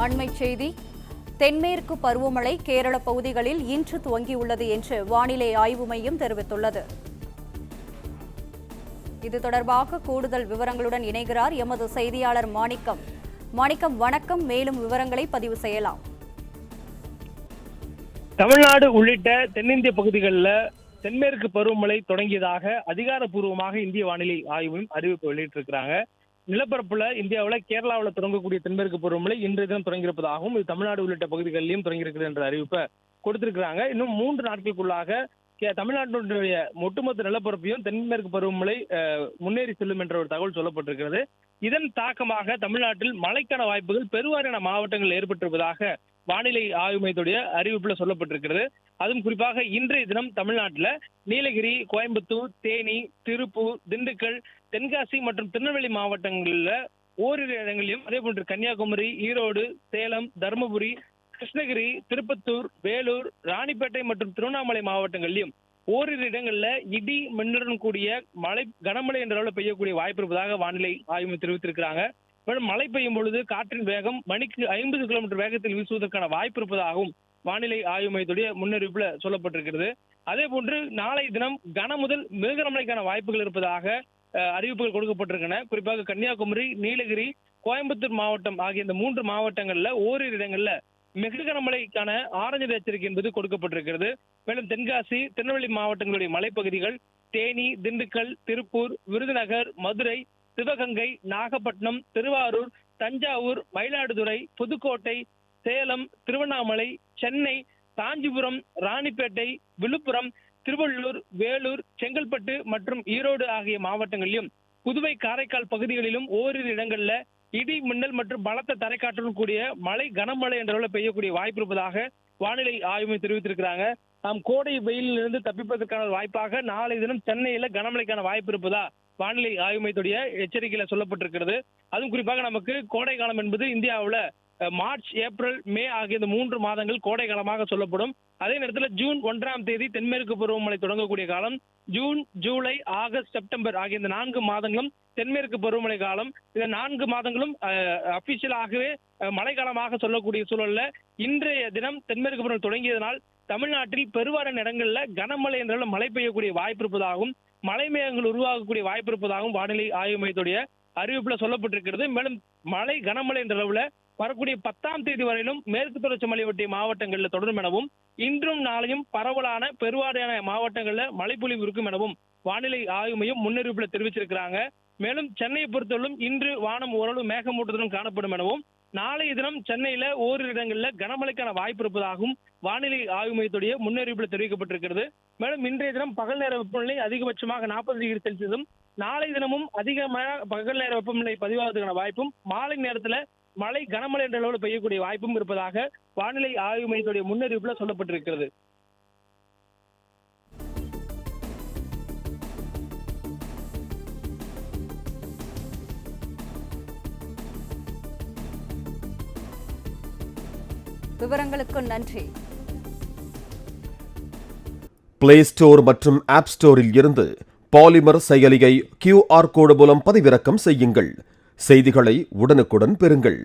அண்மைச் செய்தி. தென்மேற்கு பருவமழை கேரள பகுதிகளில் இன்று துவங்கியுள்ளது என்று வானிலை ஆய்வு மையம் தெரிவித்துள்ளது. இது தொடர்பாக கூடுதல் விவரங்களுடன் இணைகிறார் எமது செய்தியாளர் மாணிக்கம். வணக்கம். மேலும் விவரங்களை பதிவு செய்யலாம். தமிழ்நாடு உள்ளிட்ட தென்னிந்திய பகுதிகளில் தென்மேற்கு பருவமழை தொடங்கியதாக அதிகாரப்பூர்வமாக இந்திய வானிலை ஆய்வும் அறிவிப்பு வெளியிட்டிருக்கிறாங்க. நிலப்பரப்புல இந்தியாவில் கேரளாவில் தொடங்கக்கூடிய தென்மேற்கு பருவமழை இன்றைய தினம் தொடங்கியிருப்பதாகவும் இது தமிழ்நாடு உள்ளிட்ட பகுதிகளிலும் தொடங்கியிருக்கிறது என்ற அறிவிப்பை கொடுத்திருக்கிறாங்க. இன்னும் 3 நாட்களுக்குள்ளாக தமிழ்நாட்டினுடைய ஒட்டுமொத்த நிலப்பரப்பையும் தென்மேற்கு பருவமழை முன்னேறி செல்லும் என்ற ஒரு தகவல் சொல்லப்பட்டிருக்கிறது. இதன் தாக்கமாக தமிழ்நாட்டில் மழைக்கான வாய்ப்புகள் பெருவாரியான மாவட்டங்கள் ஏற்பட்டிருப்பதாக வானிலை ஆய்வு மையத்துடைய அறிவிப்புல சொல்லப்பட்டிருக்கிறது. அதுவும் குறிப்பாக இன்றைய தினம் தமிழ்நாட்டில் நீலகிரி, கோயம்புத்தூர், தேனி, திருப்பூர், திண்டுக்கல், தென்காசி மற்றும் திருநெல்வேலி மாவட்டங்களில் ஓரிரு இடங்களிலும், அதே போன்று கன்னியாகுமரி, ஈரோடு, சேலம், தருமபுரி, கிருஷ்ணகிரி, திருப்பத்தூர், வேலூர், ராணிப்பேட்டை மற்றும் திருவண்ணாமலை மாவட்டங்களிலும் ஓரிரு இடங்கள்ல இடி மின்னலுடன் கூடிய கனமழை என்ற அளவில் பெய்யக்கூடிய வாய்ப்பு இருப்பதாக வானிலை ஆய்வு தெரிவித்திருக்கிறாங்க. மழை பெய்யும் பொழுது காற்றின் வேகம் மணிக்கு 50 கிலோமீட்டர் வேகத்தில் வீசுவதற்கான வாய்ப்பு இருப்பதாகவும் வானிலை ஆய்வு மையத்துடைய முன்னறிவிப்புல சொல்லப்பட்டிருக்கிறது. அதே போன்று நாளை தினம் கனமுதல் மிக கனமழைக்கான வாய்ப்புகள் இருப்பதாக அறிவிப்புகள் கொடுக்கப்பட்டிருக்கின்றன. குறிப்பாக கன்னியாகுமரி, நீலகிரி, கோயம்புத்தூர் மாவட்டம் ஆகிய இந்த 3 மாவட்டங்கள்ல ஓரிரு இடங்கள்ல மிக கனமழைக்கான ஆரஞ்சு எச்சரிக்கை என்பது கொடுக்கப்பட்டிருக்கிறது. மேலும் தென்காசி, திருநெல்வேலி மாவட்டங்களுடைய மலைப்பகுதிகள், தேனி, திண்டுக்கல், திருப்பூர், விருதுநகர், மதுரை, சிவகங்கை, நாகப்பட்டினம், திருவாரூர், தஞ்சாவூர், மயிலாடுதுறை, புதுக்கோட்டை, சேலம், திருவண்ணாமலை, சென்னை, காஞ்சிபுரம், ராணிப்பேட்டை, விழுப்புரம், திருவள்ளூர், வேலூர், செங்கல்பட்டு மற்றும் ஈரோடு ஆகிய மாவட்டங்களிலும், புதுவை, காரைக்கால் பகுதிகளிலும் ஓரிரு இடங்கள்ல இடி மின்னல் மற்றும் பலத்த தரைக்காற்றுடன் கூடிய கனமழை என்ற அளவில் பெய்யக்கூடிய வாய்ப்பு இருப்பதாக வானிலை ஆய்வு தெரிவித்திருக்கிறாங்க. நாம் கோடை வெயிலிலிருந்து தப்பிப்பதற்கான வாய்ப்பாக நாளை தினம் சென்னையில கனமழைக்கான வாய்ப்பு இருப்பதா வானிலை ஆய்வு மையத்துடைய எச்சரிக்கையில சொல்லப்பட்டிருக்கிறது. அதுவும் குறிப்பாக நமக்கு கோடை காலம் என்பது இந்தியாவில் மார்ச், ஏப்ரல், மே ஆகிய இந்த 3 மாதங்கள் கோடை காலமாக சொல்லப்படும். அதே நேரத்தில் ஜூன் 1ஆம் தேதி தென்மேற்கு பருவமழை தொடங்கக்கூடிய காலம். ஜூன், ஜூலை, ஆகஸ்ட், செப்டம்பர் ஆகிய இந்த 4 மாதங்களும் தென்மேற்கு பருவமழை காலம். இந்த 4 மாதங்களும் அபிஷியலாகவே மழைக்காலமாக சொல்லக்கூடிய சூழல்ல இன்றைய தினம் தென்மேற்கு பருவமழை தொடங்கியதனால் தமிழ்நாட்டில் பெருவாரியான இடங்கள்ல கனமழை என்ற மழை பெய்யக்கூடிய வாய்ப்பு இருப்பதாகவும் மழை மேகங்கள் உருவாகக்கூடிய வாய்ப்பு இருப்பதாகவும் வானிலை ஆய்வு மையத்துடைய அறிவிப்புல சொல்லப்பட்டிருக்கிறது. மேலும் கனமழை என்ற அளவுல வரக்கூடிய 10ஆம் தேதி வரையிலும் மேற்கு தொடர்ச்சி மலை ஒட்டிய மாவட்டங்களில் தொடரும் எனவும் இன்றும் நாளையும் பரவலான பெருவாரியான மாவட்டங்களில் மழைப்பொழிவு இருக்கும் எனவும் வானிலை ஆய்வு மையம் முன்னறிவிப்புல தெரிவிச்சிருக்கிறாங்க. மேலும் சென்னையை பொறுத்தவரையிலும் இன்று வானம் ஓரளவு மேகமூட்டத்துடன் காணப்படும் எனவும் நாளைய தினம் சென்னையில ஓரிரு இடங்களில் கனமழைக்கான வாய்ப்பு இருப்பதாகவும் வானிலை ஆய்வு மையத்துடைய முன்னறிவிப்புல தெரிவிக்கப்பட்டிருக்கிறது. மேலும் இன்றைய தினம் பகல் நேர வெப்பநிலை அதிகபட்சமாக 40 டிகிரி செல்சியஸும், நாளை தினமும் அதிகமான பகல் நேர வெப்பநிலை பதிவாவதற்கான வாய்ப்பும், மாலை நேரத்துல கனமழை என்ற அளவில் பெய்யக்கூடிய வாய்ப்பும் இருப்பதாக வானிலை ஆய்வு மையத்துடைய முன்னறிவிப்புல சொல்லப்பட்டிருக்கிறது. விவரங்களுக்கு நன்றி. பிளே ஸ்டோர் மற்றும் ஆப் ஸ்டோரில் இருந்து பாலிமர் செயலியை QR கோடு மூலம் பதிவிறக்கம் செய்யுங்கள். செய்திகளை உடனுக்குடன் பெறுங்கள்.